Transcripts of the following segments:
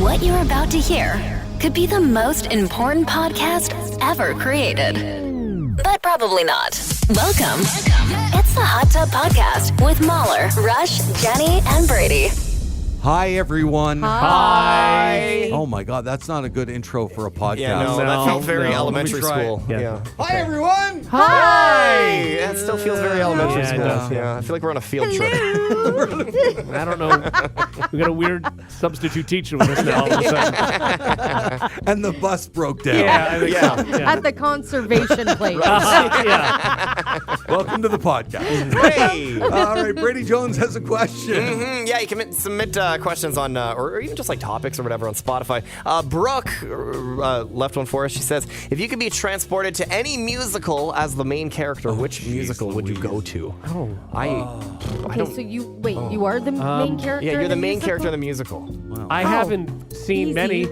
What you're about to hear could be the most important podcast ever created. But probably not. Welcome. It's the Hot Tub Podcast with Mahler, Rush, Jenny, and Brady. Hi, everyone. Hi. Oh, my God. That's not a good intro for a podcast. Yeah, no, that felt very elementary Let me try school. it. Yeah. Hi, everyone. Hi. That still feels very elementary Yeah, it school. does. Yeah, I feel like we're on a field trip. I don't know. We got a weird substitute teacher with us now all of a sudden. And the bus broke down. Yeah, I think so. Yeah. At the conservation place. Yeah. Welcome to the podcast. Hey. All right, Brady Jones has a question. Yeah, you can submit questions on, or even just like topics or whatever on Spotify. Brooke left one for us. She says, if you could be transported to any musical as the main character, which musical would you go to? Oh. Okay, so you are the main character. Yeah, in you're the main musical? character in the musical. I haven't seen Easy. many.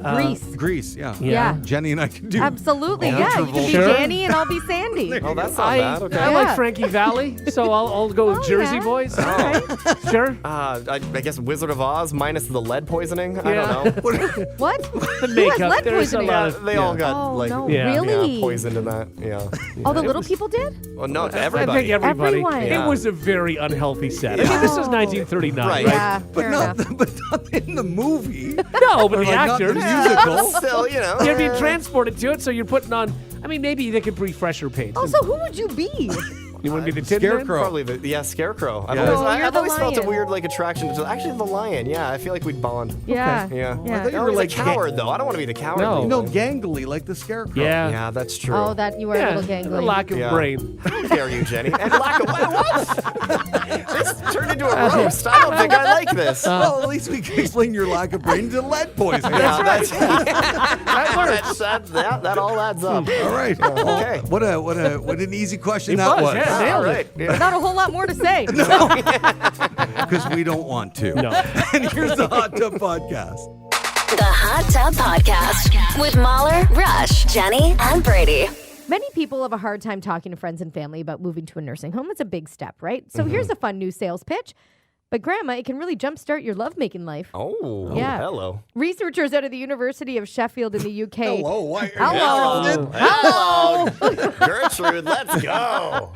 Grease. Grease, yeah. Yeah. Jenny and I can do. Absolutely, John yeah. You can be Travolta. Danny and I'll be Sandy. Oh, that's not I bad. Okay. like Yeah. Frankie Valli, so I'll go with Jersey yeah. Boys. All right. Sure. I guess Wizard of Oz minus the lead poisoning. I Yeah. don't know. What? The Who makeup. has lead There's a poisoning? lot Yeah, of. they all got Oh, like no, Yeah. really? poisoned in that. Yeah. Oh, the little people did? Well, no, I think everybody. everybody. Everyone. It was a very unhealthy set. I mean, this is Oh. 1939, Right. right? Yeah, But fair not, enough. but not in the movie. No, but Or the like not the actors. musical. Still, you know. You're being transported to it, so you're putting on. I mean, maybe they could refresher paint. Also, who would you be? You want to be the Tin Man? Scarecrow. Probably Scarecrow. I've Yeah. always, Oh, you're I've the always felt a lion. weird like attraction to actually the lion. Yeah, I feel like we'd bond. Yeah. Yeah. I thought you No, were he's like a coward though. I don't want to be the coward. No. No, gangly like the Scarecrow. Yeah. Yeah, that's true. Oh, that you are Yeah, a little a gangly. lack of Yeah. brain. How dare you, Jenny? And lack of what? This turned into a roast. I don't think I like this. Well, at least we can explain your lack of brain to lead poisoning. Yeah, that's That works. that all adds up. All right. Okay. What an easy question It that was, was. yeah. All Nailed it. right. Yeah. Not a whole lot more to say. Because we don't want to. No. And here's the Hot Tub Podcast. The Hot Tub Podcast with Mahler, Rush, Jenny, and Brady. Many people have a hard time talking to friends and family about moving to a nursing home. It's a big step, right? So here's a fun new sales pitch. But Grandma, it can really jumpstart your lovemaking life. Oh, Yeah. hello. Researchers out of the University of Sheffield in the UK. Hello. Why Hello. Hello. Gertrude, let's go.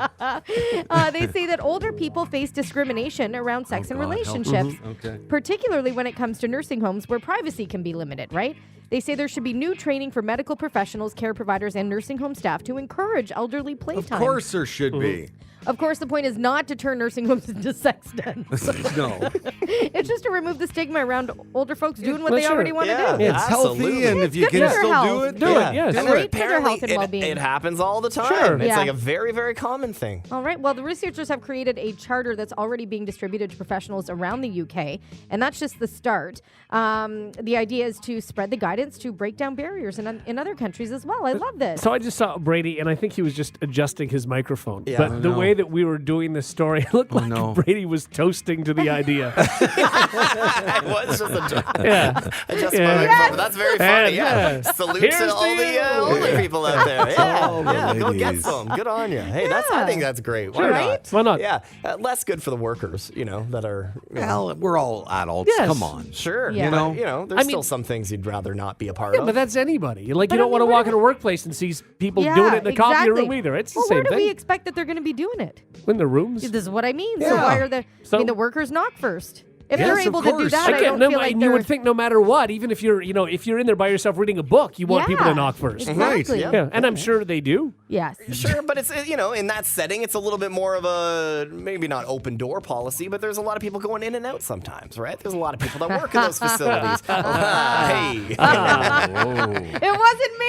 They say that older people face discrimination around sex and God, help. relationships, Okay. particularly when it comes to nursing homes where privacy can be limited, right? They say there should be new training for medical professionals, care providers, and nursing home staff to encourage elderly Of playtime. course there should be. Of course, the point is not to turn nursing homes into sex dens. No. It's just to remove the stigma around older folks doing what Well, they sure. already want Yeah. to do. It's healthy, Absolutely. and It's if you good can for still your do health. it, Do it, yes. do And Great it. for their apparently health and well-being. it happens all the time. Sure. It's Yeah. like a very, very common thing. All right. Well, the researchers have created a charter that's already being distributed to professionals around the UK, and that's just the start. The idea is to spread the guidance to break down barriers in other countries as well. I love this. So I just saw Brady, and I think he was just adjusting his microphone. Yeah. But I the know. way that we were doing this story, it looked like no. Brady was toasting to the idea. It was just Yeah. adjust Yeah. my microphone, Yes. but that's very funny. And, Yeah. yeah. Salute Here's to all to the you. older people out there. Yeah. All the Yeah. Go get ladies. some. Good on you. Hey, I think that's great. Why Right? not? Why not? Yeah. Less good for the workers, that are. Well, we're all adults. Yes. Come on. Sure. Yeah. There's I still mean- some things you'd rather not be a part Yeah, of. but that's anybody. Like, But you I don't want to mean, walk where in a workplace and see people Yeah, doing it in the coffee exactly. room either. It's the Well, same where do we thing. expect that they're going to be doing it? In the rooms. This is what I mean. So Yeah. why are So- the workers knock first? If Yes, they're of able to do course. that, I Again, don't feel like and they're... you would think no matter what, even if you're, if you're in there by yourself reading a book, you want people to Yeah, knock first. Exactly. Right, Yeah, and I'm sure they do. Yes. Sure, but it's, in that setting, it's a little bit more of a, maybe not open door policy, but there's a lot of people going in and out sometimes, right? There's a lot of people that work in those facilities. Hey. It wasn't me.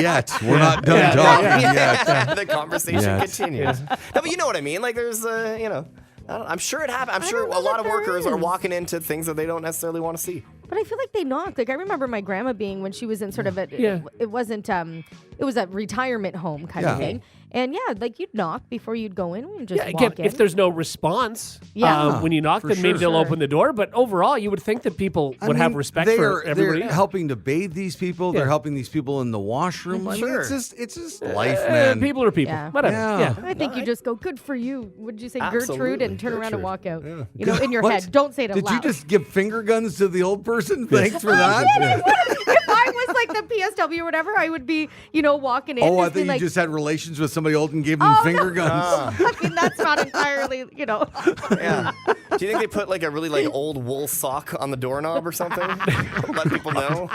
Yet. We're not done talking yet. The conversation Yes. continues. No, but you know what I mean? Like there's, I'm sure it happens. I'm sure don't a know lot that of there workers are is. walking into things that they don't necessarily want to see. But I feel like they knock. Like I remember my grandma being when she was in sort of a Yeah. it wasn't it was a retirement home kind of Yeah. thing. And yeah, like you'd knock before you'd go in and just Yeah, walk again, in. if there's no response when you knock, for then maybe sure. they'll open the door. But overall, you would think that people would have respect for everybody. They're helping to bathe these people. Yeah. They're helping these people in the washroom. I mean, Sure. it's just life, man. People are people. Yeah. Whatever. Yeah. Yeah. I think you just go, good for you. Would you say Gertrude Absolutely. and turn around and walk out? Yeah. You know, in your What? head. Don't say it Did aloud. you just give finger guns to the old person? Thanks for that. If I was like the PSW or whatever, I would be, walking in. Oh, I just be think you like, just had relations with somebody old and gave them finger guns. I mean, that's not entirely, Yeah. Do you think they put like a really like old wool sock on the doorknob or something? Let people know.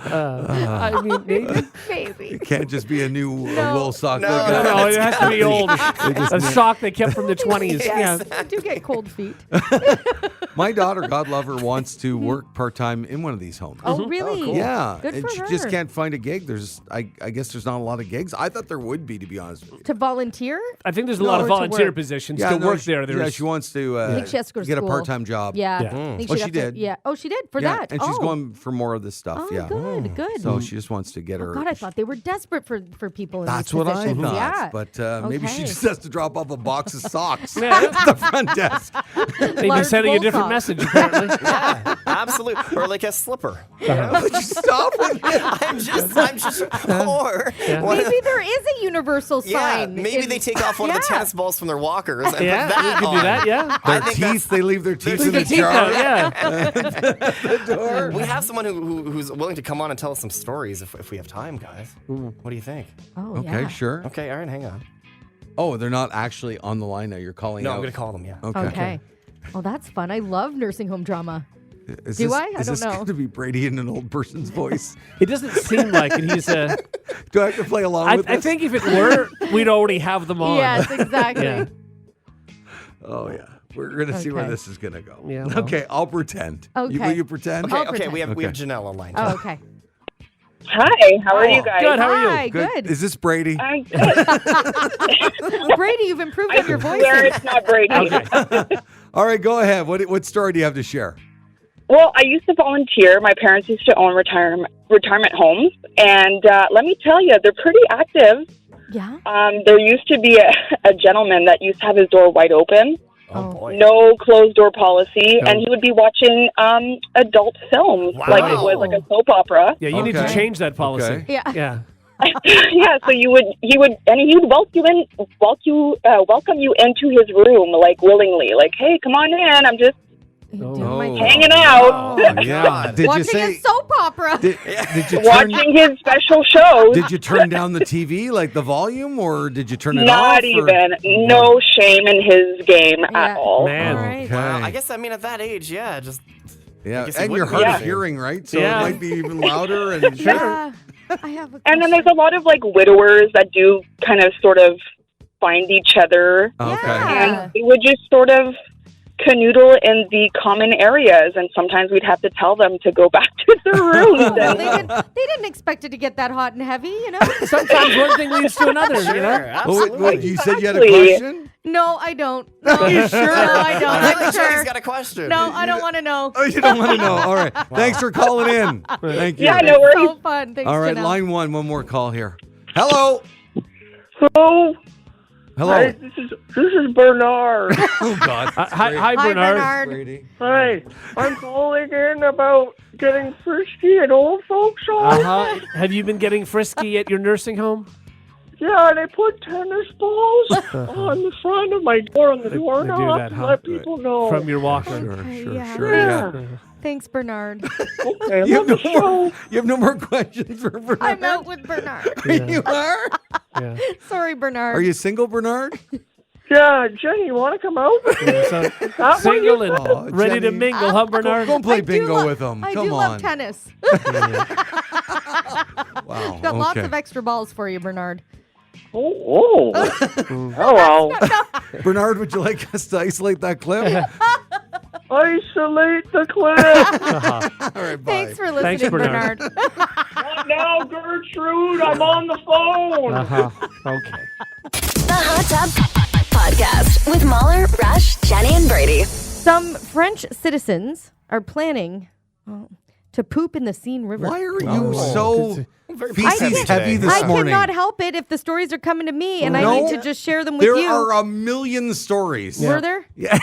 I mean, maybe. Maybe. It can't just be a new wool sock. No, Look no, at No, that. it has to be old. A sock they kept from the 20s. Yeah. I do get cold feet. My daughter, God love her, wants to work part-time in one of these homes. Oh, really? Yeah, Good and for she her. just can't find a gig. I guess there's not a lot of gigs. I thought there would be, to be honest with you. To volunteer? I think there's a lot of or to volunteer work. positions Yeah, to no, work she- there. Yeah, There's she wants to, I think she has to go to get a school. part-time job. Yeah. Yeah. I think Oh, she'd she have to- did. yeah. Oh, she did for Yeah, that. and she's Oh. going for more of this stuff. Oh, yeah. good. So she just wants to get her. God, I thought they were desperate for people in That's these what I positions. thought. Yeah. But maybe she Okay. just has to drop off a box of socks Yeah. at the front desk. They've been Large sending a wool different sock. message, apparently. Absolutely. Or like a slipper. Would you stop with it? I'm just, or one of Maybe there is a universal yeah, sign. maybe in- they take off one of the Yeah. tennis balls from their walkers and Yeah, put that you can do on. that, yeah. I Their think teeth, they leave their teeth in the Teeth out, jar. yeah. we have someone who's willing to come on and tell us some stories if we have time, guys. What do you think? Oh, Okay, yeah. sure. Okay, all right, hang on. Oh, they're not actually on the line now. You're calling No, out. I'm going to call them, yeah. Okay. Well, that's fun. I love nursing home drama. Is Do this, I? I Is don't this know. going to be Brady in an old person's voice? It doesn't seem like it. He's Do I have to play along with I this? think if it were, we'd already have them on. Yes, exactly. Yeah. Oh, yeah. We're going to see where Okay. this is going to go. Yeah, well. Okay, I'll pretend. Okay. Will you pretend? Okay, I'll okay, we have pretend. Janelle online. Oh, okay. Hi, how are you guys? Good, how are you? Hi, good. Is this Brady? I'm good. Brady, you've improved I on your voice. swear it's not Brady. All right, go ahead. What story do you have to share? Well, I used to volunteer. My parents used to own retirement homes, and let me tell you, they're pretty active. Yeah. There used to be a gentleman that used to have his door wide open, Oh, boy. no closed door policy, and he would be watching adult films Wow. like it was like a soap opera. Yeah, you need to Okay. change that policy. Okay. Yeah. Yeah. Yeah, so he would welcome you into his room like willingly, like, hey, come on in. I'm just Doing Oh. my hanging out. Oh, my Yeah. God. Did you Watching say? a soap opera. Did you turn? Watching his special shows. Did you turn down the TV, like the volume, or did you turn it off? Not or- even. No shame in his game Yeah. at all. Man. All right. Okay. Wow, I guess, I mean, at that age, yeah, just... Yeah, guess it and you're wouldn't hard be. of hearing, right? So Yeah. it might be even louder. And Yeah. I have a And then question. there's a lot of like widowers that do kind of sort of find each other. Okay. Yeah. And they would just sort of canoodle in the common areas, and sometimes we'd have to tell them to go back to their rooms. Well, And they didn't expect it to get that hot and heavy, you know? Sometimes one thing leads to another, Sure, you know? absolutely. You said you had a Exactly. question? No, I don't. No, you sure? No, I don't. I I'm think Jenny's sure. got a question. No, I don't want to know. Oh, you don't want to know. All right. Thanks for calling in. Thank you. yeah, no worries. So fun. Thanks, All right, Janelle. line one more call here. Hello. Hello. Hello. Hi, this is Bernard. Oh, God. Hi, Hi, Bernard. Bernard. Brady. Hi. I'm calling in about getting frisky at old folks' home. Have you been getting frisky at your nursing home? Yeah, they put tennis balls on the front of my door on the They do doorknob that, to huh? let people know. From your walker. Sure, Okay, sure, yeah. sure. Yeah. Thanks, Bernard. Okay, You love have, the no more, show. you have no more questions for Bernard? I'm out with Bernard. You are? Yeah. Sorry, Bernard. Are you single, Bernard? Yeah, Jenny, you want to come out? So, That one single you and Oh, ready to Jenny. mingle, huh, Bernard? Go play I do bingo lo- with them. I Come do on. love tennis. Wow. Got lots okay. of extra balls for you, Bernard. Oh, well. Bernard, would you like us to isolate that clip? Isolate the clip. All right, bye. Thanks for listening, Thanks, Bernard. What now, Gertrude? I'm on the phone. Okay. The Hot Tub Podcast with Mahler, Rush, Jenny, and Brady. Some French citizens are planning to poop in the Seine River. Why are you so Very feces heavy this I morning. cannot help it if the stories are coming to me and I No. need to just share them with There you. are a million stories. Were there? Yeah.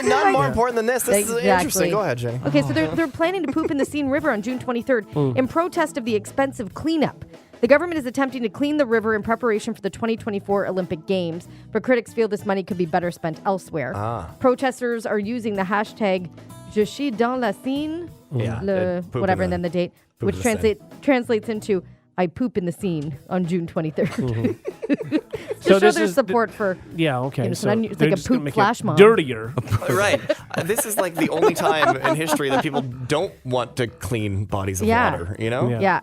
None more important than this. This is interesting. Go ahead, Jenny. Okay, so they're planning to poop in the Seine River on June 23rd in protest of the expensive cleanup. The government is attempting to clean the river in preparation for the 2024 Olympic Games, but critics feel this money could be better spent elsewhere. Protesters are using the hashtag Je suis dans la Seine, Poop whatever, in and then the date, poop which in the translates into I poop in the Seine on June 23rd. So show this their is support for Yeah, okay. it's So an it's they're like a just gonna poop make flash it mob. dirtier. Right. This is like the only time in history that people don't want to clean bodies of Yeah. water, you know? Yeah. Yeah.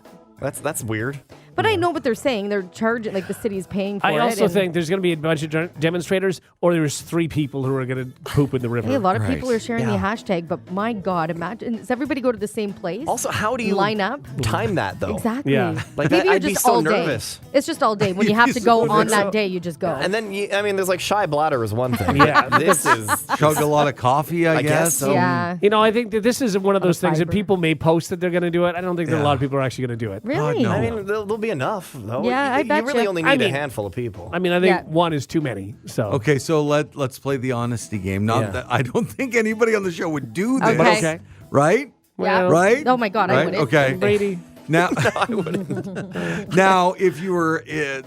That's weird. But I know what they're saying. They're charging, like the city's paying for it. I also and- think there's going to be a bunch of demonstrators, or there's 3 people who are going to poop in the river. Hey, a lot of Right. people are sharing Yeah. the hashtag, but my God, imagine, does everybody go to the same place? Also, how do you line up? time that though? Exactly. Yeah. Like Maybe that, you're I'd be just so all nervous. day. It's just all day. When you have to go on that day, you just go. And then, there's like shy bladder is one thing. Yeah. This is. Chug a lot of coffee, I guess guess. so. yeah. You know, I think that this is one of those things that fiber. people may post that they're going to do it. I don't think that a Yeah. lot of people are actually going to do it. Really? no. I mean, there'll be enough though. Yeah, I you bet really you. only I need a mean- handful of people. I mean, I think Yeah. one is too many. So Okay, so let's play the honesty game. Not Yeah. that I don't think anybody on the show would do this. Okay. But okay. Right? Yeah. Right? Oh my God, I Right? wouldn't. Okay. Brady. Now, now, if you were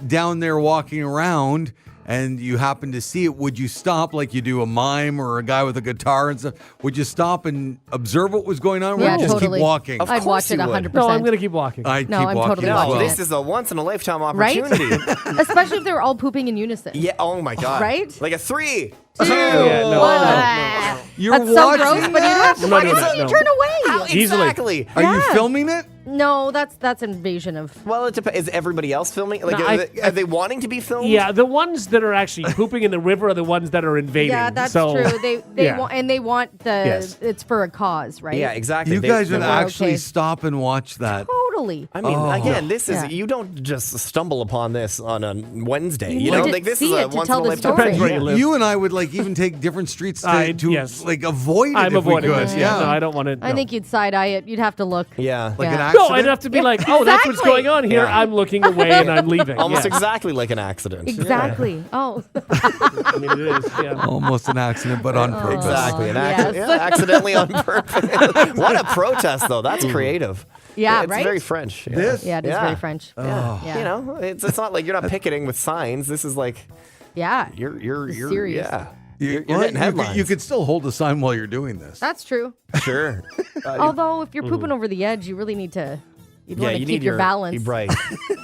down there walking around and you happen to see it, would you stop like you do a mime or a guy with a guitar and stuff? Would you stop and observe what was going on? Or Yeah, would you just totally. keep walking? Of I'd course watch it you would. 100%. No, I'm going to keep walking. I'd No, keep I'm walking totally as no, well. this is a once in a lifetime Right? opportunity. Especially if they're all pooping in unison. Yeah. Oh my God. Right? Like a 3, 2. Yeah, no, What? You're That's so watching gross, but you have to I'm not watch doing it that, so you no. turn away. How Easily. exactly? Are you Yeah. filming it? No, that's invasion of. Well, it depends. Is everybody else filming? Like, No, are they wanting to be filmed? Yeah, the ones that are actually pooping in the river are the ones that are invading. Yeah, that's So, true. They yeah. want, and they want the. Yes. It's for a cause, right? Yeah, exactly. You guys would were actually okay. stop and watch that. Totally. I mean, again, this is Yeah. you don't just stumble upon this on a Wednesday. You You know, need to like this see is a it to once tell in a the lifetime. story. Depends where you live. You and I would like even take different streets to yes. like avoid it I'm if we avoiding could. this. Yeah. No, I don't want to. I think you'd side eye it. You'd have to look. Yeah, Like Yeah. an No, accident. I'd have to be like, oh, that's what's Exactly. going on here. Yeah. I'm looking away and I'm leaving. almost Yeah. exactly like an accident. Exactly. Oh. I mean, it is. Yeah. Almost an accident, but on purpose. Exactly, an Yes. accident. Yeah, accidentally on purpose. What a protest, though. That's creative. Yeah, it's right? very French. Yeah. This? Yeah, it is Yeah. very French. Yeah. Yeah. You know, it's not like you're not picketing with signs. This is like Yeah. you're serious. Yeah. You, You're getting headlines. you could still hold a sign while you're doing this. That's true. Sure. Although, if you're pooping over the edge, you really need to. You'd want to you keep need your balance. Right.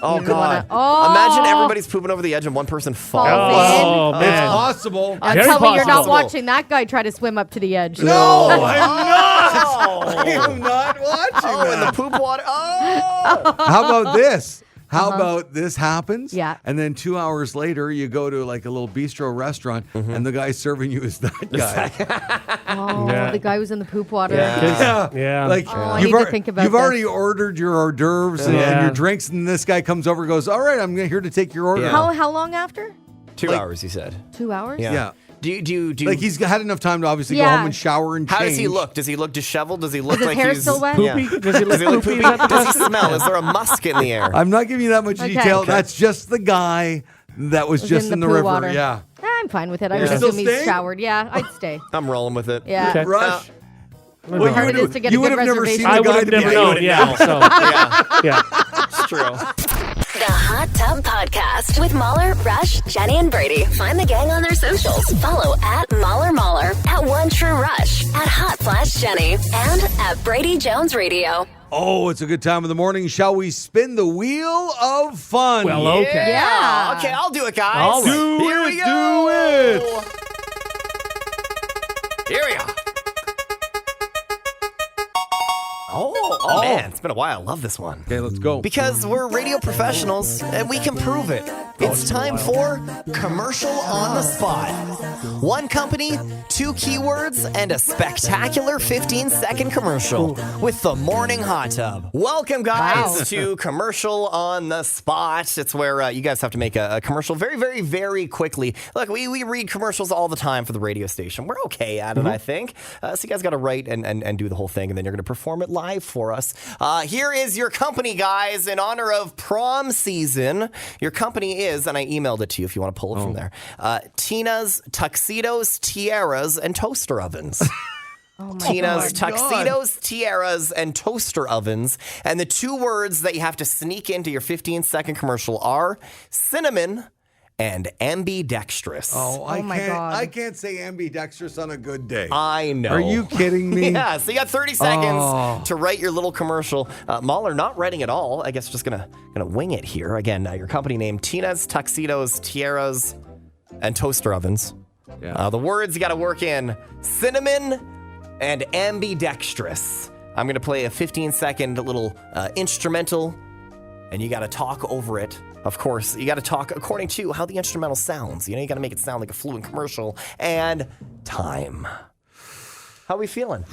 Oh You God. wanna- Oh. Imagine everybody's pooping over the edge and one person falls. Falls Oh, It's man. possible. Very Tell me you're not possible. watching that guy try to swim up to the edge. No, I'm not. Oh. I am not watching Oh, in the that. poop water. Oh. How about this? How about this happens? Yeah. And then 2 hours later, you go to like a little bistro restaurant, and the guy serving you is that guy. Oh, Yeah. the guy who's in the poop water. Yeah. Yeah. Like Oh, I you've, need to think about you've this. already ordered your hors d'oeuvres and Yeah. your drinks, and this guy comes over and goes, "All right, I'm here to take your order." Yeah. How long after? 2 Like- hours, you said. 2 hours? Yeah. Yeah. Do you Like he's had enough time to obviously go Yeah. home and shower and How change. does he look? Does he look disheveled? Does he look his like hair he's still wet? Poopy? Yeah. Does he look Does he look poopy? poopy? Is that the Does he question? smell? Is there a musk in the air? I'm not giving you that much Okay. detail. Okay. That's just the guy that was just in the the poo river. water. Yeah. I'm fine with it. I You're would still assume he's staying? showered. Yeah, I'd stay. I'm rolling with it. Yeah. Okay. Rush. How hard it is to get a you would good have never seen reservation. the I would guy have to be never like, known. Yeah. So, Yeah, yeah. it's true. The Hot Tub Podcast with Mahler, Rush, Jenny, and Brady. Find the gang on their socials. Follow at Mahler, at One True Rush, at Hot Flash Jenny, and at Brady Jones Radio. Oh, it's a good time of the morning. Shall we spin the wheel of fun? Well, okay. Yeah. Okay, I'll do it, guys. All right. Do Here it, we go. do it. Here we are. Oh, man, it's been a while. I love this one. Okay, let's go. Because we're radio professionals and we can prove it. It's time for Commercial on the Spot. One company, 2 keywords, and a spectacular 15-second commercial with the Morning Hot Tub. Welcome, guys, to Commercial on the Spot. It's where you guys have to make a commercial very, very, very quickly. Look, we read commercials all the time for the radio station. We're okay at it, I think. So you guys got to write and do the whole thing, and then you're going to perform it live for us. Here is your company, guys, in honor of prom season. Your company is, and I emailed it to you if you want to pull it from there, Tina's Tuxedos, Tiaras, and Toaster Ovens. Tina's Tuxedos, Tiaras, and Toaster Ovens. And the 2 words that you have to sneak into your 15-second commercial are cinnamon and ambidextrous. Oh my God. I can't say ambidextrous on a good day. I know. Are you kidding me? Yeah, so you got 30 seconds to write your little commercial. Mahler not writing at all. I guess just gonna wing it here. Again, your company name, Tina's Tuxedos, Tiaras, and Toaster Ovens. Yeah. The words you got to work in, cinnamon and ambidextrous. I'm going to play a 15-second little instrumental, and you got to talk over it. Of course, you got to talk according to how the instrumental sounds. You know, you got to make it sound like a fluent commercial. And time. How are we feeling?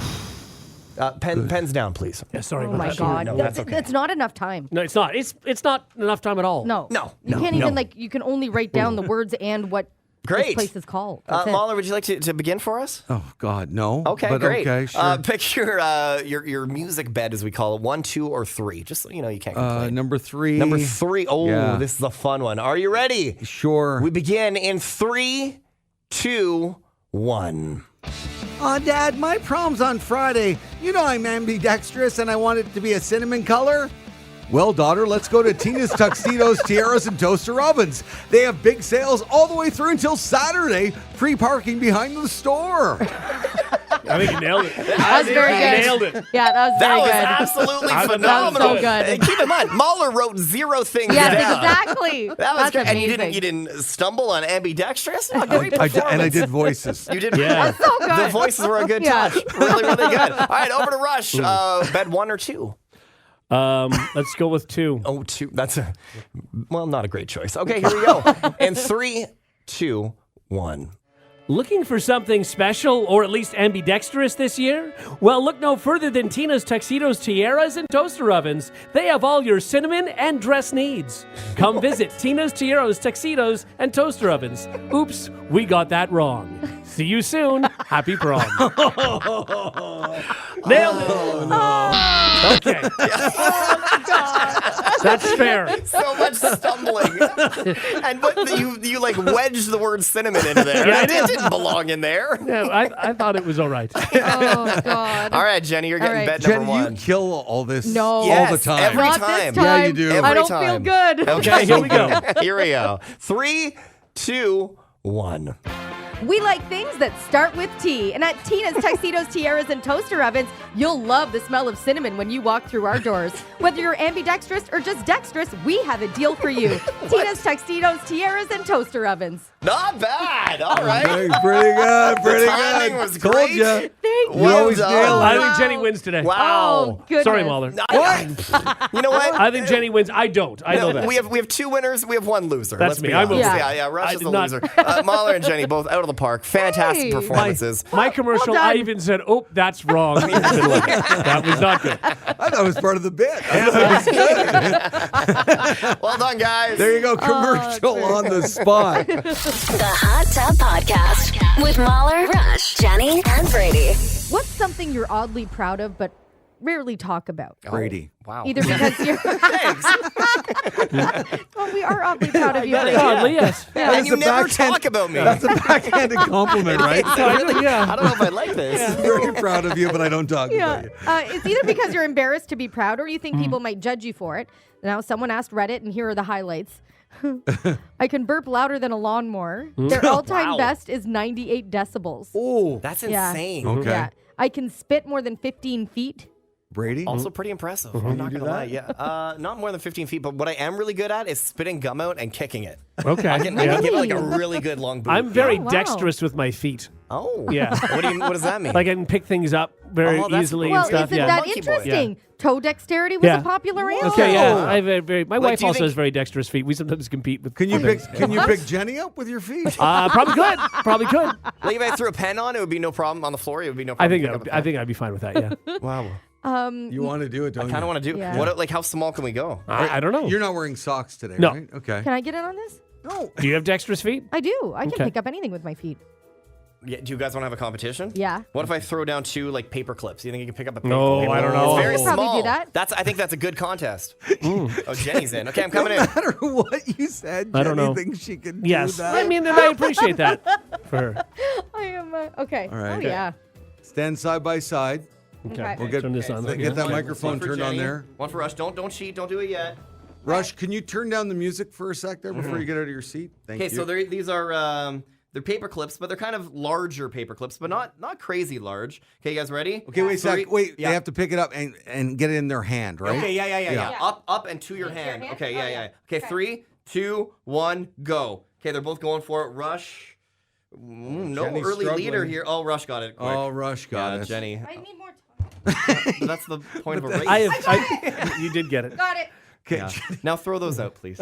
Pens down, please. Yeah, sorry Oh about my that. God. No, that's okay. That's not enough time. No, it's not. It's not enough time at all. No. No, You can't no. even, you can only write down the words and what this Great. place is called. That's it. Mahler, would you like to begin for us? Oh, God, no. Okay, but great. Okay, sure. Pick your music bed, as we call it, 1, 2, or 3. Just so you know, you can't complain. Number 3. Number 3. Oh, Yeah. this is a fun one. Are you ready? Sure. We begin in 3, 2, 1. Dad, my prom's on Friday. You know I'm ambidextrous and I want it to be a cinnamon color. Well, daughter, let's go to Tina's Tuxedos, Tiaras, and Toaster Ovens. They have big sales all the way through until Saturday. Free parking behind the store. I think you nailed it. That was very good. Nailed it. Yeah, that was That very was good. absolutely That was phenomenal. so good. And keep in mind, Mahler wrote 0 things Yes, down. exactly. That was That's good. And amazing. you didn't stumble on ambidextrous? A great And performance. I did voices. You did. Yeah. So good. The voices were a good Yeah. touch. Really, really good. All right, over to Rush. Bed 1 or 2? Let's go with 2. Oh, 2. That's not a great choice. Okay, here we go. In 3, 2, 1. Looking for something special or at least ambidextrous this year? Well, look no further than Tina's Tuxedos, Tiaras, and Toaster Ovens. They have all your cinnamon and dress needs. Come visit Tina's Tiaras, Tuxedos, and Toaster Ovens. Oops, we got that wrong. See you soon. Happy prom. Nailed it. Okay. That's fair. So much stumbling. And you like wedged the word cinnamon into there. Yeah, I it did. didn't belong in there. Yeah, I thought it was all right. Oh, God. All right, Jenny, you're getting All right. bed Jenny, number 1. you kill all this No. all the Yes, time. every Not time. this time. Yeah, you do. Every I don't time. feel good. Okay, here we go. Here we go. 3, 2, 1. We like things that start with T. And at Tina's Tuxedos, Tiaras, and Toaster Ovens, you'll love the smell of cinnamon when you walk through our doors. Whether you're ambidextrous or just dexterous, we have a deal for you. Tina's Tuxedos, Tiaras, and Toaster Ovens. Not bad. All right. Pretty good. Pretty timing good. was Told great. ya. Thank You you. always done. nail I it. think Jenny wins today. Wow. Oh, goodness. Sorry, Mahler. You know what? I think Jenny wins. I don't. I know that. We have 2 winners. We have 1 loser. That's Let's me. be I'm a honest. loser. Yeah. Rush I is did the not- loser. Mahler and Jenny both out of the park. Fantastic Hey. performances. My commercial, Well I done. even said, "Oh, that's wrong." That was not good. I thought it was part of the bit. Well done, guys. There you go. Commercial on the spot. The Hot Tub Podcast with Mahler, Rush, Jenny, and Brady. What's something you're oddly proud of but rarely talk about? Brady. Wow. Either because you're... Thanks. Well, we are oddly proud of you. Brady. Oddly, yes. And you a never backhand- talk about me. That's a backhanded compliment, right? Yeah. I don't know if I like this. Very proud of you, but I don't talk Yeah. about you. It's either because you're embarrassed to be proud or you think people might judge you for it. Now, someone asked Reddit, and here are the highlights. I can burp louder than a lawnmower. Their all-time Wow. best is 98 decibels. Oh, That's Yeah. insane. okay. Yeah. I can spit more than 15 feet. Brady? Also pretty impressive. I'm not going to lie. Yeah. Not more than 15 feet, but what I am really good at is spitting gum out and kicking it. Okay. I can give it like a really good long boot. I'm very Oh, wow. dexterous with my feet. Oh. Yeah. What does that mean? Like I can pick things up very Oh, that's easily cool. and Well, stuff. isn't Yeah. that Monkey boy. interesting? Toe dexterity was a popular answer. Okay, yeah. I have my wife do you also think- has very dexterous feet. We sometimes compete with. Can you pick? things. Can you pick Jenny up with your feet? Probably could. Probably could. Like if I threw a pen on, it would be no problem on the floor. It would be no I problem. think to pick that up would, a I pen. think I'd be fine with that. Yeah. Wow. You want to do it, don't I you? kind of want to do. Yeah. What? Like how small can we go? I don't know. You're not wearing socks today, No. right? Okay. Can I get in on this? No. Do you have dexterous feet? I do. I can Okay. pick up anything with my feet. Yeah, do you guys want to have a competition? Yeah. What if I throw down 2 like paper clips? You think you can pick up a paper No, clip? I don't know. It's very I could probably small. do that. I think that's a good contest. Oh, Jenny's in. Okay, I'm coming in. No matter what you said, I don't Jenny know. thinks she can Yes. do that. I mean, and I appreciate that for her. I am. Okay. All right. Oh, Okay. yeah. Stand side by side. Okay. We'll get Turn this on. Get Okay. that One microphone for turned on Jenny, there. One for Rush. Don't cheat. Don't do it yet. Rush, can you turn down the music for a sec there before you get out of your seat? Thank you. Okay, so these are they're paper clips, but they're kind of larger paper clips, but not crazy large. Okay, you guys ready? Okay, wait a sec. Wait, Yeah. they have to pick it up and get it in their hand, right? Okay, yeah. Yeah. Up and to your hand. hand? Okay, Oh, yeah. yeah. Okay, 3, 2, 1, go. Okay, they're both going for it. Rush. No Jenny's early leader struggling. here. Oh, Rush got it. Quick. Oh, Rush got yeah, it. Jenny. I need more time. But that's the point of a race. You did get it. Got it. Okay, Yeah. Now throw those out, please.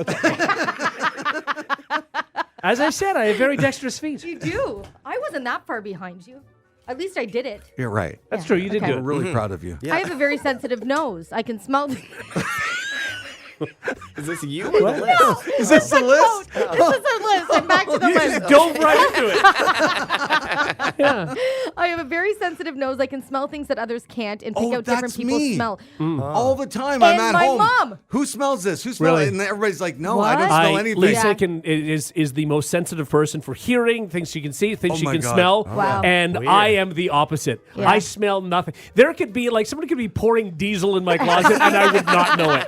As I said, I have very dexterous feet. You do. I wasn't that far behind you. At least I did it. you're right. That's Yeah, true. You did okay. We're good. really proud of you. I have a very sensitive nose. I can smell. Is this you or the list? Is this the list? This is a list. I'm back to the list. Dove right into it. Yeah. I have a very sensitive nose. I can smell things that others can't and pick Oh, out different that's people's me. smell. All the time I'm And at my home. mom. Who smells this? Who smells Really? it? And everybody's like, no, I don't What? smell anything. Lisa Yeah. is the most sensitive person for hearing things she can see, things Oh she my can God. smell, Wow. and Weird. I am the opposite. Yeah. I smell nothing. There could be like somebody could be pouring diesel in my closet, and I would not know it.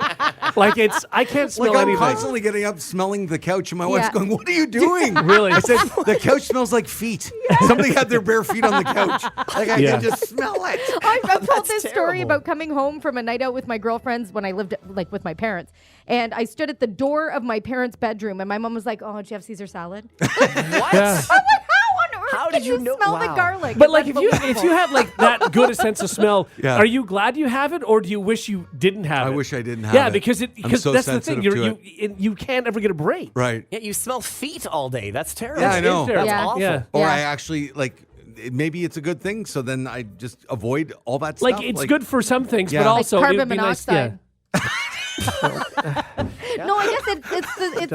Like I can't smell Like I'm anything. constantly getting up smelling the couch, and my wife's Yeah. going, "What are you doing?" Really? I said, "The couch smells like feet. Somebody had their bare feet on the couch. Like I Yeah. can just smell it." I've told this story terrible. about coming home from a night out with my girlfriends when I lived like with my parents. And I stood at the door of my parents' bedroom, and my mom was like, "Oh, did you have Caesar salad?" What? Yeah. I'm like, "How on earth How can did you know- smell the wow. garlic?" But It's like if you unbelievable. have like that good a sense of smell, Yeah. are you glad you have it, or do you wish you didn't have I it? wish I didn't have Yeah, it. because I'm because so that's the thing. sensitive to You can't ever get a break. Right. Yeah, you smell feet all day. That's terrible. Yeah, I know. Is there- Yeah. awful. Yeah. Or Yeah. I actually like. Maybe it's a good thing, so then I just avoid all that Like stuff. it's good for some things, Yeah. but Like also carbon it would be nice. Yeah. monoxide. No, I guess it's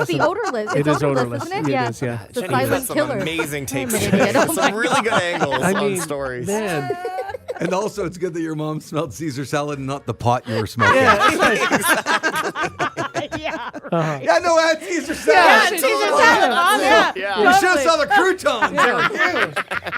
the odorless. It It's is odorless, odorless. isn't it? It yeah. is, yeah. The Jenny, you've got silent some killer. amazing takes. I'm an idiot. Oh my Some really good angles I on mean, stories. man. And also, it's good that your mom smelled Caesar salad and not the pot you were smoking. Yeah, that's right. Yeah. Yeah, no, I had Caesar salad. Yeah, totally. Caesar salad. Oh, yeah. Yeah. You should have Totally. saw the croutons. They were huge.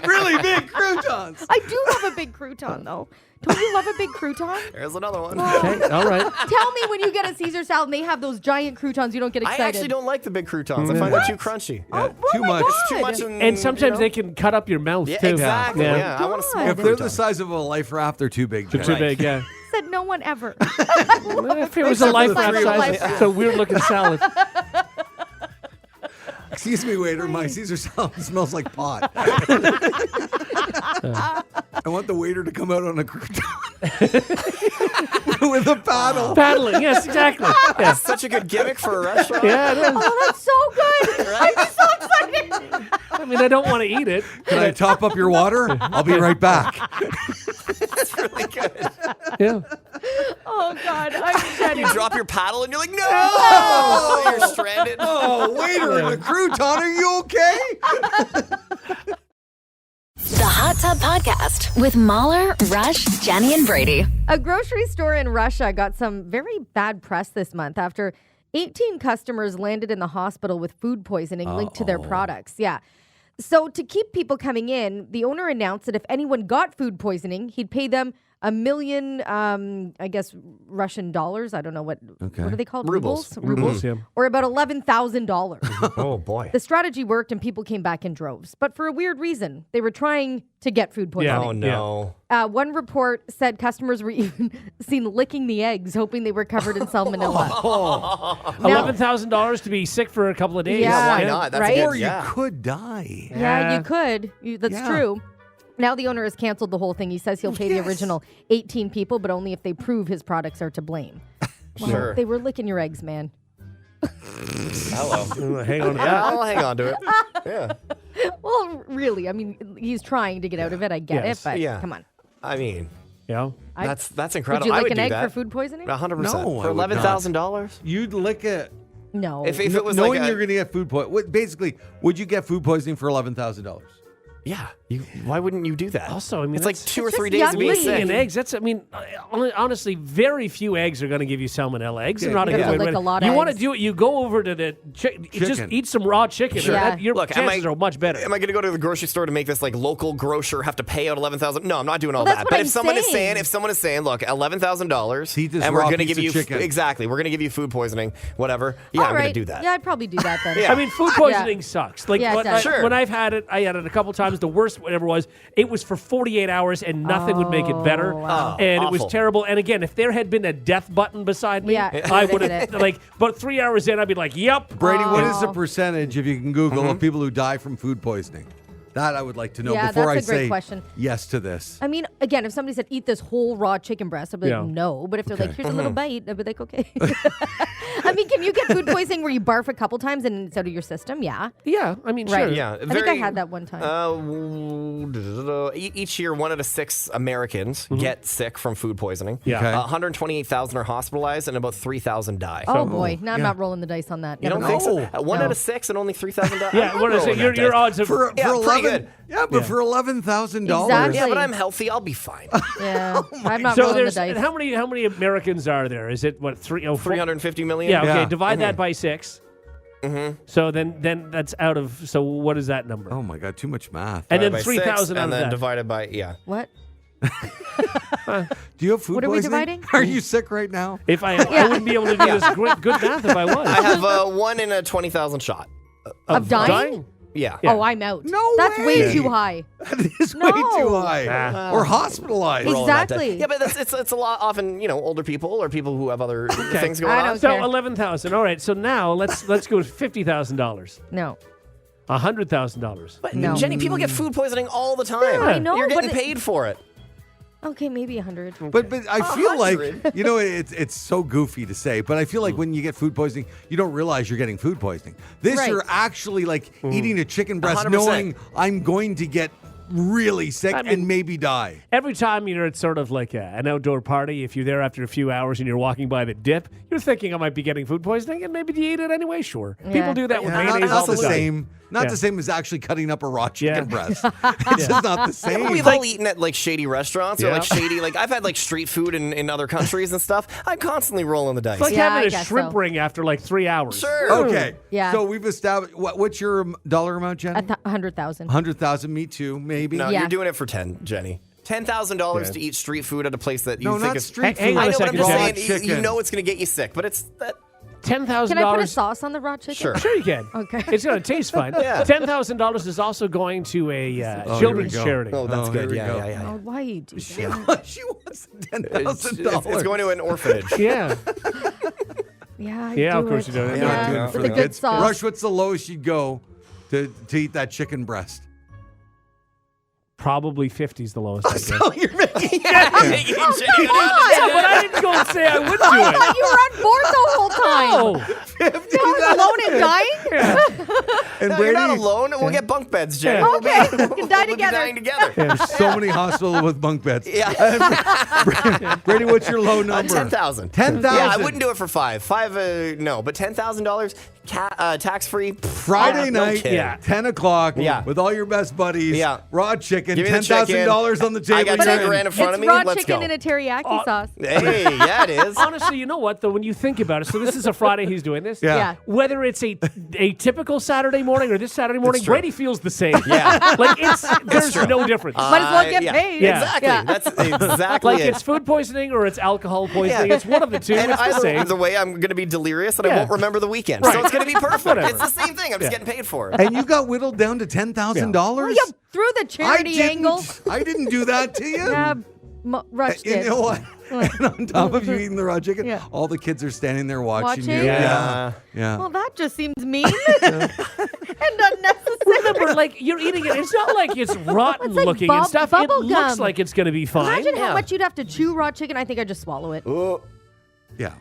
Really big croutons. I do love a big crouton, though. Don't you love a big crouton? There's another one. Okay, all right. Tell me when you get a Caesar salad and they have those giant croutons, you don't get I excited. actually don't like the big croutons. I find them too crunchy. Oh, too my much. God. Too much. And sometimes they can cut up your mouth Yeah, too. exactly. Yeah. Yeah, I want to God. smoke If they're the croutons. size of a life raft, they're too big. Too Jen. big, yeah. Said no one ever. If it was a Except life for the wrap three of us. size, it's a weird looking salad. Excuse me, waiter. My Caesar salad smells like pot. I want the waiter to come out on a crouton with a paddle. Paddling, yes, exactly. Yeah, Such a good gimmick for a restaurant. yeah it is. Oh, that's so good. I'm so excited. I mean, I don't want to eat it. Can I top up your water? I'll be right back. That's really good. Yeah. Oh, God. I'm Jenny. You drop your paddle and you're like, no! You're stranded. Oh, waiter in the crouton, are you okay? The Hot Tub Podcast with Mahler, Rush, Jenny, and Brady. A grocery store in Russia got some very bad press this month after 18 customers landed in the hospital with food poisoning linked to their products. Yeah. So to keep people coming in, the owner announced that if anyone got food poisoning, he'd pay them $1 million, I guess, Russian dollars. I don't know what are they called? Rubles. Rubles. Yeah. Or about $11,000. Oh, boy. The strategy worked and people came back in droves. But for a weird reason, they were trying to get food poisoning. Oh, no. One report said customers were even seen licking the eggs, hoping they were covered in salmonella. $11,000 to be sick for a couple of days. Yeah, why not? That's right? good. Or you Yeah. could die. Yeah, Yeah. you could. That's Yeah. true. Now the owner has canceled the whole thing. He says he'll pay the original 18 people, but only if they prove his products are to blame. Well, Sure. they were licking your eggs, man. Hello. Hang on to that. I'll hang on to it. Yeah. Well, really, I mean, he's trying to get out of it. I get Yes. it, but Yeah. come on. I mean, Yeah. that's Would incredible. you I like would an do egg that. for food poisoning? 100%. No, I For would not. $11,000? You'd lick it. No. If it was knowing like you're going to get food poisoning. Basically, would you get food poisoning for $11,000? yeah. Why wouldn't you do that? Also, I mean, it's like that's- 2 or It's 3 just days of being yucky. sick. And eggs, that's, I mean, honestly, very few eggs are going to give you salmonella. Eggs are not a You good have to way. lick a lot of You want to eggs. do it, you go over to the just Chicken. eat some raw chicken. Sure. Yeah. Your Look, am chances I- are much better. Am I going to go to the grocery store to make this like local grocer have to pay out $11,000? No, I'm not doing all Well, that's that. what But I'm if someone saying. is saying, look, $11,000, Eat this and we're raw going to piece give of you chicken. exactly, we're going to give you food poisoning, whatever. Yeah, All I'm going right. to do that. Yeah, I'd probably do that then. Yeah. I mean, food poisoning sucks. Like Yeah, it does. Sure. when I've had it, I had it a couple times. The worst whatever was, it was for 48 hours and nothing would make it better. wow. And it was Awful. terrible. And again, if there had been a death button beside me, Yeah, I they would did have it. like. But 3 hours in, I'd be like, "Yep." Brady, what is the Oh. percentage, if you can Google, of people who die from food poisoning? That I would like to know Yeah, before that's I a great say question. yes to this. I mean, again, if somebody said eat this whole raw chicken breast, I'd be like, Yeah. no. But if they're like, Okay. here's a little bite, I'd be like, okay. I mean, can you get food poisoning where you barf a couple times and it's out of your system? Yeah. Yeah, I mean, Right. sure. Yeah, I think I had that one time. Each year, 1 out of 6 Americans get sick from food poisoning. Yeah. Okay. 128,000 are hospitalized, and about 3,000 die. Oh, boy. No, I'm not rolling the dice on that. You Never don't think mind. so? 1 No. out of 6 and only 3,000 die. Yeah, what is it? Your odds of For Yeah, pretty 11, good. Yeah, but for $11,000. Exactly. Yeah, but I'm healthy. I'll be fine. Yeah. I'm not so rolling the there's dice. how many Americans are there? Is it what 350 million? Yeah, okay. Yeah. Divide that by 6. Mm-hmm. So then that's out of. So what is that number? Oh my God, too much math. and then By 3,000 6, out and of then that. divided by, yeah. What? Do you have food What are we poisoning? dividing? Are you sick right now? If I wouldn't be able to do this good math if I was. I have 1 in a 20,000 shot. Of dying? Yeah. Oh, I'm out. No That's way. way too high. That is way No. too high. Ah. Or hospitalized. Rolling that Exactly. dice. Yeah, but it's a lot often, older people or people who have other things going I on. don't So care. 11,000. All right. So now let's go with $50,000, No. $100,000. But No. Jenny, people get food poisoning all the time. I know, You're but getting paid for it. Okay, maybe 100. But I feel like 100. it's so goofy to say, but I feel like when you get food poisoning, you don't realize you're getting food poisoning. This Right. you're actually like eating a chicken breast, 100%. knowing I'm going to get really sick I mean- and maybe die. Every time you're at sort of like an outdoor party, if you're there after a few hours and you're walking by the dip, you're thinking I might be getting food poisoning, and maybe you eat it anyway. Sure, Yeah. people do that with Yeah, mayonnaise not all the the time. same. Not Yeah. the same as actually cutting up a raw chicken Yeah. breast. It's just not the same. We've all eaten at like shady restaurants or Yeah. like shady, like I've had like street food in other countries and stuff. I'm constantly rolling the dice. It's like Yeah, I having a guess shrimp so. ring after like 3 hours. Sure. Okay. Yeah. So we've established what's your dollar amount, Jenny? 100,000. 100,000. Me too. Maybe. No, Yeah. you're doing it for 10, Jenny. $10,000 to eat street food at a place that you No, think not is street Hang food. on I a know, but I'm second, just raw saying, chicken. you know it's going to get you sick, but it's that. $10,000. Can I put a sauce on the raw chicken? Sure. Sure, you can. Okay. It's going to taste fine. Yeah. $10,000 is also going to a here we children's go. charity. Oh, that's Oh, here good. we Yeah, go. yeah. Oh, why you do that? She wants It's, $10,000. it's going to an orphanage. Yeah. Yeah, I Yeah, do of course it. you do. You're Yeah. not doing it Yeah. for With the a good kids. sauce. Rush, what's the lowest you'd go to eat that chicken breast? Probably 50 is the lowest. I guess. You're making Yeah, but I didn't go and say I would do I it. thought you were on board the whole time. Oh, Alone and dying? And No, Brady, you're not alone. We'll get bunk beds, Jenny. Yeah. We'll be- Okay, we can die we'll be together. dying together. there's so many hospitals with bunk beds. Yeah. Brady, what's your low number? 10,000. 10,000. Yeah, I wouldn't do it for 5. 5, no, but $10,000 tax free. Friday night, Yeah. 10 o'clock, Yeah. with all your best buddies, Yeah. raw chicken, Give me the $10,000 on the table. I got you're 10 in. grand in front It's of me. raw Let's chicken go. in a teriyaki sauce. Hey, yeah, it is. honestly, you know what, though, when you think about it, so this is a Friday he's doing this. Yeah. Yeah. Whether it's a typical Saturday morning or this Saturday morning, true. Brady feels the same. Yeah. Like, there's no difference. Might as well get yeah. paid. Yeah. Exactly. Yeah. That's exactly Like, it. it's food poisoning or it's alcohol poisoning. Yeah. It's one of the two. And It's the same. either way, I'm going to be delirious and I Yeah. won't remember the weekend. Right. So it's going to be perfect. Whatever. It's the same thing. I'm just getting paid for it. And you got whittled down to $10,000? Yeah, through the charity angle. I didn't do that to you. Yeah, Rush You did. know what? And on top of you eating the raw chicken, Yeah. all the kids are standing there watching you. Watching? Yeah. Yeah. Well, that just seems mean. and unnecessary. Remember, like, you're eating it. It's not like it's rotten It's like looking and stuff. It bubble looks gum. like it's going to be fine. Imagine how much you'd have to chew raw chicken. I think I'd just swallow it Yeah.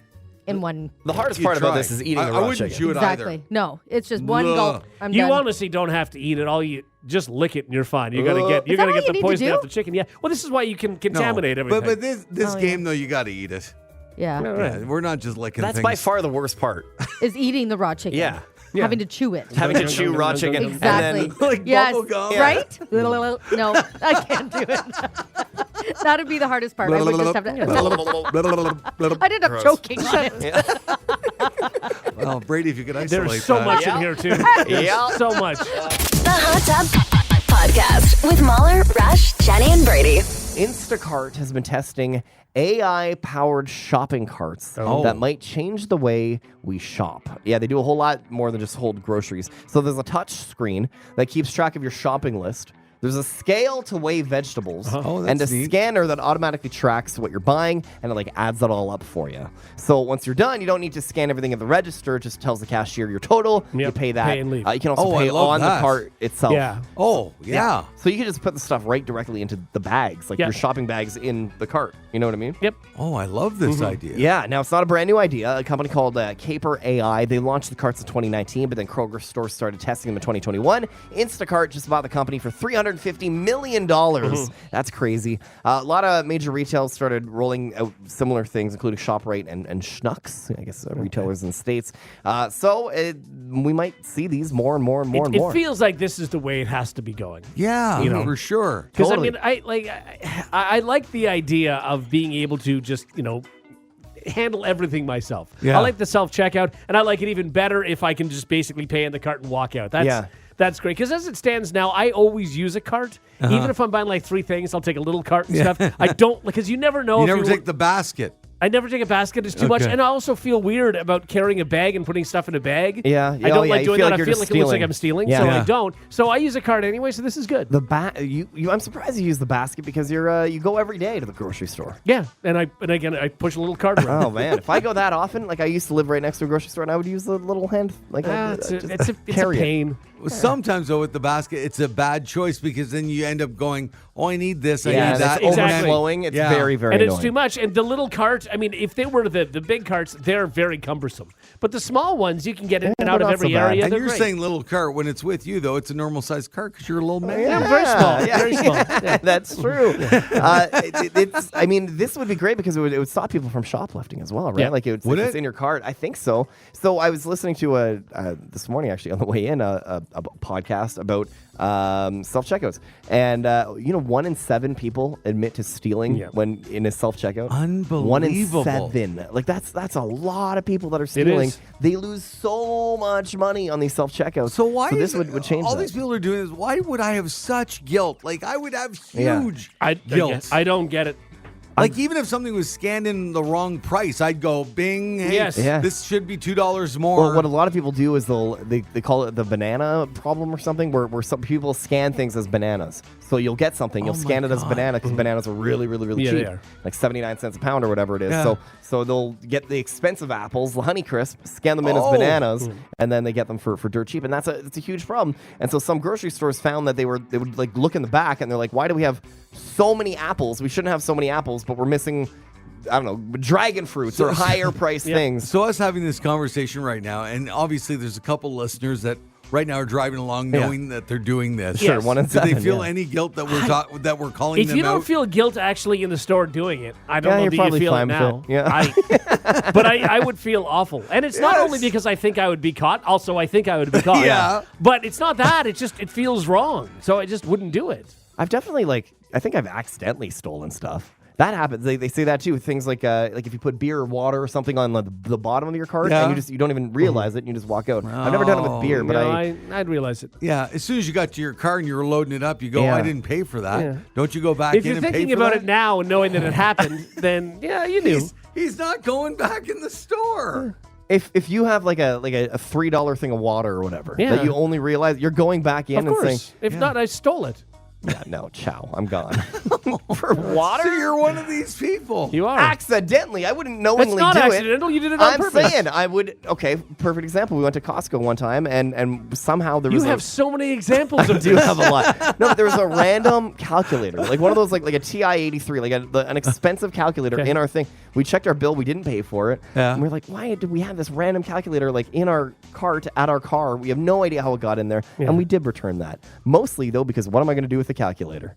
in one. The hardest You part about try. this is eating I the raw wouldn't chicken. chew it Exactly. either. No, it's just one Ugh. gulp. I'm You done. honestly don't have to eat it. All you just lick it and you're fine. You're gonna get Is that all get you the need to poison do? off the chicken. Yeah. Well, this is why you can No. contaminate everything. But this Oh, yeah. game though, you got to eat it. Yeah. Yeah, we're not just licking That's things. by far the worst part. Is eating the raw chicken. Yeah. Having to chew it. Having to chew raw chicken Exactly. and then Like yes. bubble gum. Right? No, I can't do it. That'd be the hardest part. I would just have to. I ended up Gross. choking on it. Well, Brady, if you could isolate There's so that. much Yeah. in here too. There's Yeah. so much. The Hot Tub Podcast with Mahler, Rush, Jenny, and Brady. Instacart has been testing AI-powered shopping carts Oh. that might change the way we shop. Yeah, they do a whole lot more than just hold groceries. So there's a touch screen that keeps track of your shopping list. There's a scale to weigh vegetables, Oh, and a that's neat. scanner that automatically tracks what you're buying, and it like adds that all up for you. So once you're done, you don't need to scan everything at the register. It just tells the cashier your total. You Yep, pay that. pay and leave. You can also Oh, I pay love on that. the cart itself. Yeah. Oh, yeah. So you can just put the stuff right directly into the bags, like Yeah. your shopping bags in the cart. You know what I mean? Yep. Oh, I love this idea. Yeah, now it's not a brand new idea. A company called Caper AI, they launched the carts in 2019, but then Kroger stores started testing them in 2021. Instacart just bought the company for $350 million. That's crazy. A lot of major retailers started rolling out similar things, including ShopRite and Schnucks, I guess retailers in the States. We might see these more and more and more and more. It feels like this is the way it has to be going. Yeah, You know. for sure. Because Totally. I mean, I like the idea of being able to just handle everything myself. Yeah. I like the self checkout, and I like it even better if I can just basically pay in the cart and walk out. That's great. Because as it stands now, I always use a cart. Even if I'm buying like 3 things, I'll take a little cart and stuff. I don't, because you never know. You if never take the basket. I never take a basket. It's too much. Okay. And I also feel weird about carrying a bag and putting stuff in a bag. Yeah. I don't like you doing feel that. like I you're feel just like it looks like stealing. I'm stealing, Yeah. so Yeah. I don't. So I use a cart anyway, so this is good. I'm surprised you use the basket because you go every day to the grocery store. Yeah, and again I push a little cart around. Oh man, if I go that often, like I used to live right next to a grocery store, and I would use the little hand, like It's just a carry it. pain. Sometimes, though, with the basket, it's a bad choice because then you end up going, oh, I need this, I Yeah, need that. it's Exactly. overflowing. It's Yeah. very, very And annoying. it's too much. And the little cart, I mean, if they were the big carts, they're very cumbersome. But the small ones, you can get in and out of not so every bad. area. And They're you're great. saying little cart. When it's with you, though, it's a normal-sized cart because you're a little man. Yeah, I'm very small. Yeah. Very small. Yeah. That's true. I mean, this would be great because it would stop people from shoplifting as well, right? Yeah. Like if Would it's it? in your cart. I think so. So I was listening to this morning actually on the way in a podcast about self checkouts, and 1 in 7 people admit to stealing Yeah. when in a self checkout. Unbelievable. 1 in 7. Like that's a lot of people that are stealing. is. They lose so much money on these self checkouts. So why this is would change all that. these people are doing this? Why would I have such guilt? Like I would have Yeah. huge I guilt. don't get it. Like even if something was scanned in the wrong price, I'd go, "Bing! Hey, Yes. Yeah. this should be $2 more." Well, what a lot of people do is they call it the banana problem or something, where some people scan things as bananas. So you'll get something, you'll Oh my scan it as God. banana because bananas are really, really, really Yeah, cheap, they are. like 79 cents a pound or whatever it is. Yeah. So they'll get the expensive apples, the Honeycrisp, scan them in as Oh. bananas, and then they get them for dirt cheap, and it's a huge problem. And so some grocery stores found that they would like look in the back and they're like, why do we have so many apples? We shouldn't have so many apples, but we're missing, I don't know, dragon fruits or higher priced things. So us having this conversation right now, and obviously there's a couple listeners that right now are driving along knowing that they're doing this. Sure, Yes. 1 in Do 7. they feel yeah. any guilt that we're calling If them you don't out? feel guilt actually in the store doing it, I don't Yeah, know you're that you probably feel fine it with now. it. Yeah. But I would feel awful. And it's not Yes. only because I think I would be caught, also I think I would be caught. Yeah. But it's not that. It feels wrong. So I just wouldn't do it. I've definitely I think I've accidentally stolen stuff. That happens. They say that too. Things like if you put beer or water or something on the bottom of your cart Yeah. and you don't even realize it and you just walk out. I've never done it with beer, but I'd realize it. Yeah, as soon as you got to your car and you were loading it up, you go, Yeah. I didn't pay for that. Yeah. Don't you go back If in you're and pay thinking for about that? it now and knowing that it happened, then yeah, you knew. He's not going back in the store. if you have like a $3 thing of water or whatever Yeah. that you only realize, you're going back in Of and saying, course. If not, I stole it. Yeah, no, ciao. I'm gone. For water? So you're one of these people. You are. Accidentally. I wouldn't knowingly That's not do accidental. it. You did it on I'm purpose. saying I would. Okay, perfect example. We went to Costco one time, and somehow there You was have so many examples of do this. have a lot. No, but there was a random calculator, like one of those, like a TI-83, like an expensive calculator Okay. in our thing. We checked our bill. We didn't pay for it. Yeah. And we're like, why did we have this random calculator like in our cart at our car? We have no idea how it got in there, and we did return that. Mostly though, because what am I going to do with the calculator?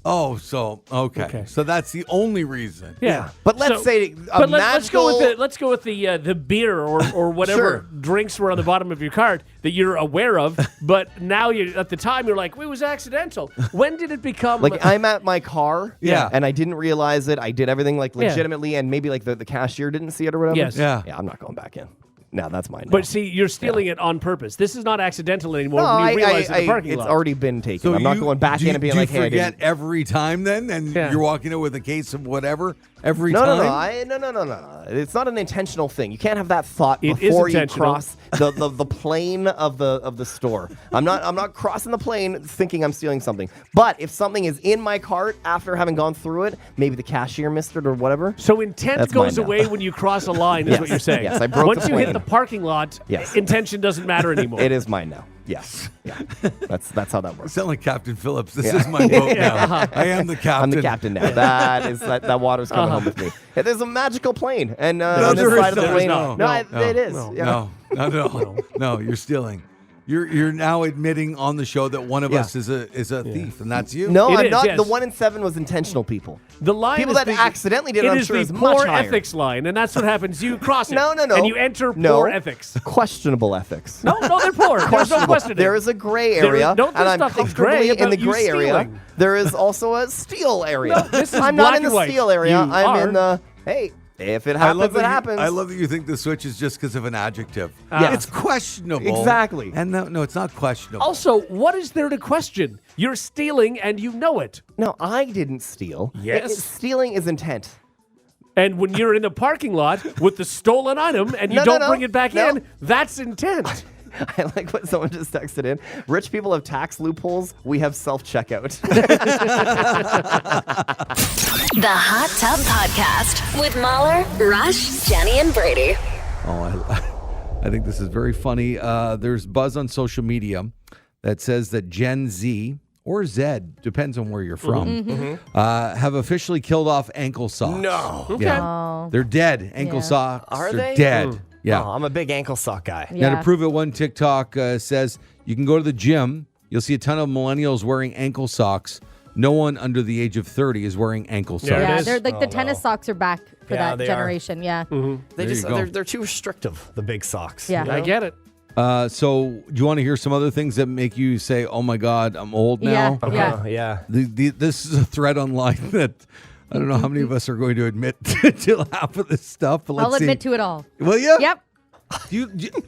Oh, so okay. So that's the only reason. Yeah. But let's say a But magical. let's go with the beer or whatever Sure. drinks were on the bottom of your cart that you're aware of. But now you at the time you're like, it was accidental. When did it become Like I'm at my car, Yeah. and I didn't realize it. I did everything like Yeah. legitimately, and maybe like the cashier didn't see it or whatever. Yes. Yeah. Yeah, I'm not going back in. No, that's mine. But see, you're stealing it on purpose. This is not accidental anymore. no, when you realize in the parking it's lot. already been taken. So I'm not you- going back in and being do like, you hey, I forget didn't. every time then, and Yeah. you're walking in with a case of whatever every No, time. no. It's not an intentional thing. You can't have that thought It is before you intentional. cross the plane of the store. I'm not crossing the plane thinking I'm stealing something. But if something is in my cart after having gone through it, maybe the cashier missed it or whatever. So intent That's goes mine now. away when you cross a line, is Yes. what you're saying. Yes, I broke Once the you hit plane. the parking lot, Yes. intention doesn't matter anymore. It is mine now. Yes. Yeah. That's how that I works. sound like Captain Phillips. This is my boat now. I am the captain. I'm the captain now. That water's coming home with me. Yeah, there's a magical plane, and No, on this there side is of the not. plane, No, it is. no, Yeah. No, not at all. No, you're stealing. You're now admitting on the show that one of Yeah. us is a thief, and that's you. No, It I'm is, not. yes. The 1 in 7 was intentional people. The line People is that accidentally did it, it I'm is sure the is much poor higher. ethics line, and that's what happens. You cross it. No. And you enter No. poor ethics. Questionable ethics. No, they're poor. There's no Questionable. questioning. There is a gray There is- area, don't- and there's I'm nothing comfortably gray in the about you gray area. stealing. There is also a steel area. No, this is I'm black not in and the white. steel area. You I'm are. in the hey. If it I happens, love it that happens. I love that you think the switch is just because of an adjective. Yeah. It's questionable. Exactly. And no, it's not questionable. Also, what is there to question? You're stealing and you know it. No, I didn't steal. Yes. Stealing is intent. And when you're in the parking lot with the stolen item and you No, don't no. bring it back No. in, that's intent. I like what someone just texted in. Rich people have tax loopholes. We have self-checkout. The Hot Tub Podcast with Mahler, Rush, Jenny, and Brady. Oh, I think this is very funny. There's buzz on social media that says that Gen Z or Z, depends on where you're from, have officially killed off ankle socks. No. Yeah. Oh. They're dead. Ankle Yeah. socks Are they? dead. Yeah. Oh, I'm a big ankle sock guy. Now, to Yeah. prove it, one TikTok says you can go to the gym. You'll see a ton of millennials wearing ankle socks. No one under the age of 30 is wearing ankle socks. There it Yeah, is. they're like the tennis socks are back for Yeah, that they are. generation. Yeah. They There just you go. they're too restrictive, the big socks. Yeah. I get it. So, do you want to hear some other things that make you say, "Oh my God, I'm old now"? Yeah. Yeah. This is a thread online that I don't know how many of us are going to admit to half of this stuff. But let's I'll see. admit to it all. Will you? Yep.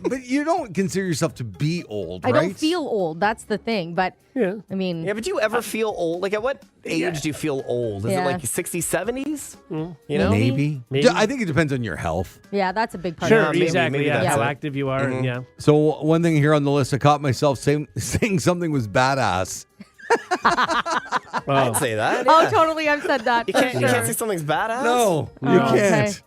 But you don't consider yourself to be old, I right? don't feel old. That's the thing. But Yeah. I mean, Yeah, but do you ever feel old? Like, at what age do you feel old? Is Yeah. it like 60s, 70s? You know? Maybe. Maybe. I think it depends on your health. yeah, that's a big part Sure, of it. maybe- exactly. maybe Yeah, that's how it. active you are. And yeah. So one thing here on the list, I caught myself saying something was badass. I'd say that. Oh, yeah. totally. I've said that. You for can't sure. say something's badass? No, you Oh, can't.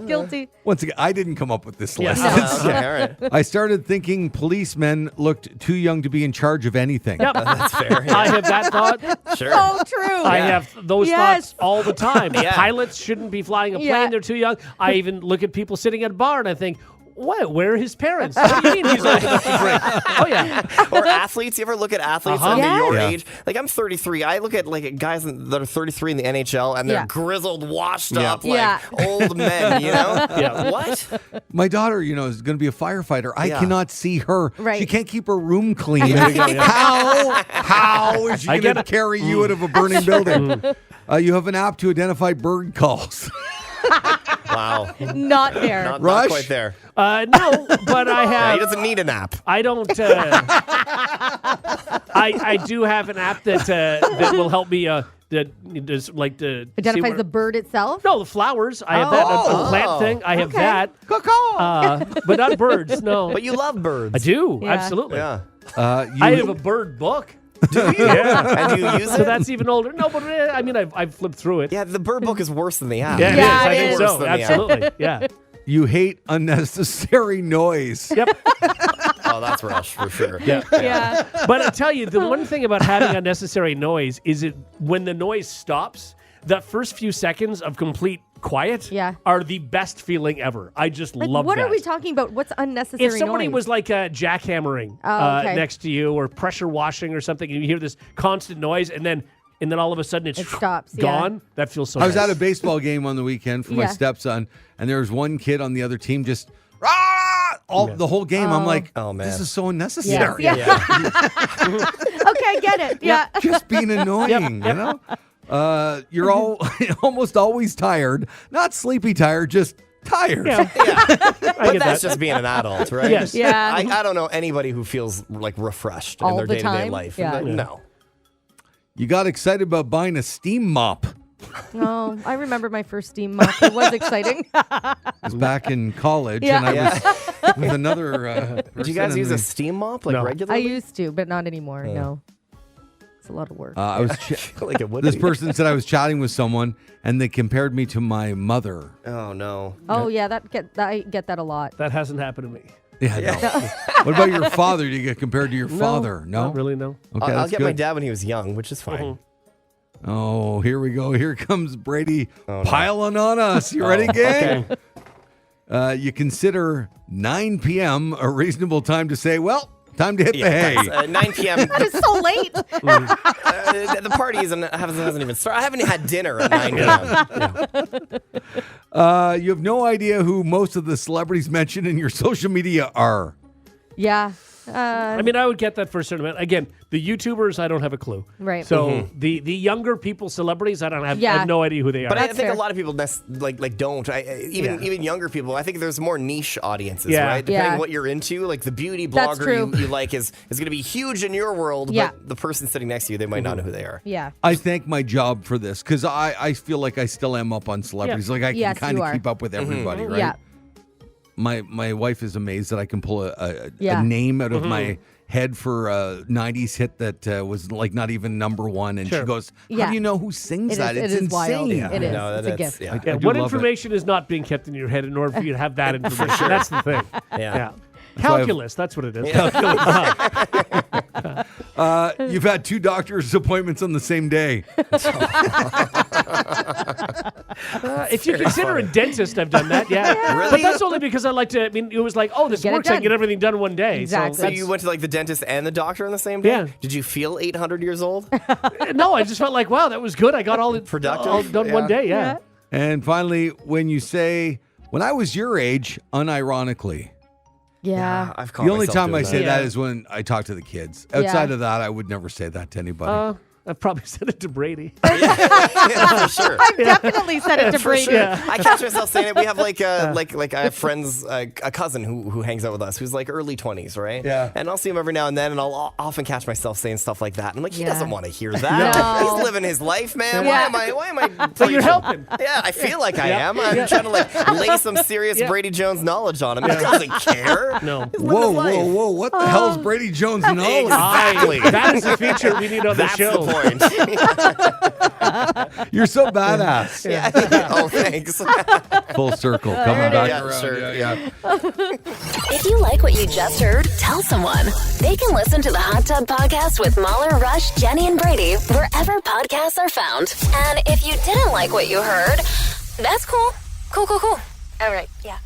Guilty. Once again, I didn't come up with this list. Oh, okay, all right. I started thinking policemen looked too young to be in charge of anything. Yep. That's fair. I have that thought. Sure. So true. I have those Yes. thoughts all the time. Yeah. Pilots shouldn't be flying a plane. Yeah. They're too young. I even look at people sitting at a bar and I think, what? Where are his parents? What do you mean he's old enough to drink? Oh, yeah. Or athletes. You ever look at athletes under Yes. your Yeah. age? Like, I'm 33. I look at like guys that are 33 in the NHL, and they're Yeah. grizzled, washed Yeah. up, like Yeah. old men. You know? Yeah. What? My daughter, is going to be a firefighter. I Yeah. cannot see her. Right. She can't keep her room clean. How is she I going get to it. carry you out of a burning building? You have an app to identify bird calls. Wow. Not there. Not Rush? quite there. No, but I Yeah, he have. doesn't need a nap. I don't. I do have an app that will help me. That does like to see Identifies where- the bird itself. No, the flowers. I have that. A plant thing. I have Okay. that. But not birds. No. But you love birds. I do. Yeah. Absolutely. Yeah. You, I have a bird book. Do you? Yeah. And do you use So it? that's even older. No, but I mean, I've flipped through it. Yeah, the Bird Book is worse than the app. Yeah, Yeah, I it think is. Worse so. than the app. Absolutely. Yeah. You hate unnecessary noise. Yep. Oh, that's Rush for sure. Yeah. Yeah. But I tell you, the one thing about having unnecessary noise is it when the noise stops, that first few seconds of complete quiet Yeah. are the best feeling ever. I just Like, love what that. are we talking about? What's unnecessary If somebody noise? was like jackhammering okay. next to you or pressure washing or something, and you hear this constant noise, and then all of a sudden It stops, yeah. gone. That feels so. I was nice. at a baseball game on the weekend for my Yeah. stepson, and there was one kid on the other team just the whole game. I'm like, Oh, man. this is so unnecessary. Yeah. Yeah. Okay, I get it. Yeah. Just being annoying, you know? You're all almost always tired. Not sleepy tired, just tired. Yeah. I But get that's that. just being an adult, right? Yes. Yeah. I don't know anybody who feels like refreshed in All their the day-to-day time? life. Yeah. No. You got excited about buying a steam mop. Oh, I remember my first steam mop. It was exciting. I was back in college, Yeah. and I was with another Did you guys use a steam mop like No. I regularly? used to, but not anymore. No. It's a lot of work. I was I feel like it would this be. person said I was chatting with someone, and they compared me to my mother. Oh, no. Oh, yeah, I get that a lot. That hasn't happened to me. Yeah, no. What about your father? Do you get compared to your father? No, Not really. No. Okay, I'll that's get good. my dad when he was young, which is fine. Oh, here we go. Here comes Brady no. piling on us. You ready, gang? Okay. You consider 9 p.m. a reasonable time to say, well, time to hit the hay. 9 p.m. That is so late. The party hasn't even started. I haven't had dinner at 9 p.m. You have no idea who most of the celebrities mentioned in your social media are. Yeah. I mean, I would get that for a certain amount. Again, the YouTubers, I don't have a clue. Right. So the younger people, celebrities, I don't have. I have no idea who they are. But I That's think fair. a lot of people don't. Even younger people. I think there's more niche audiences, Yeah. right? Depending Yeah. on what you're into, like the beauty That's blogger true. you like is going to be huge in your world, Yeah. but the person sitting next to you, they might not know who they are. Yeah. I thank my job for this because I feel like I still am up on celebrities. Yeah. Like I can Yes, kind you of are. keep up with everybody, right? Yeah. My wife is amazed that I can pull a Yeah. name out of my head for a 90s hit that was like not even number one. And Sure. she goes, how Yeah. do you know who sings It that? is- It's it is insane. wild. It is. No, It's a that's- gift. yeah. I do what love it. information is not being kept in your head in order for you to have that information? That's the thing. Yeah. Calculus, that's what it is. You've had 2 doctor's appointments on the same day. If you consider a dentist, I've done that, yeah. Really? But that's only because I like to, I mean, it was like, oh, this Get it works. I done. get everything done in one day. Exactly. So So, you went to like the dentist and the doctor on the same day? Yeah. Did you feel 800 years old? no, I just felt like, wow, that was good. I got all it Productive? all done one day, yeah. And finally, when you say, when I was your age, unironically. Yeah. I've caught The only myself time doing I say Yeah. that is when I talk to the kids. Outside of that, I would never say that to anybody. I've probably said it to Brady. yeah, for sure. I've definitely said it to For Brady. sure. Yeah. I catch myself saying it. We have like I have friends, a cousin who hangs out with us who's like early 20s, right? Yeah. And I'll see him every now and then, and I'll often catch myself saying stuff like that. And I'm like, he Yeah. doesn't want to hear that. No. He's living his life, man. Yeah. Why am I? But you're preaching? helping. Yeah, I feel like I Yeah. am. I'm trying to like lay some serious Yeah. Brady Jones knowledge on him. He doesn't care. No. He's living his life. Whoa. What the hell's Brady Jones knowledge? Exactly. That is a feature we need on the That's show. the point. You're so badass. Yeah. Oh, thanks. Full circle. Coming back Yeah, around. sure. Yeah. If you like what you just heard, tell someone. They can listen to the Hot Tub Podcast with Mahler, Rush, Jenny, and Brady wherever podcasts are found. And if you didn't like what you heard, that's cool. Cool. All right, yeah.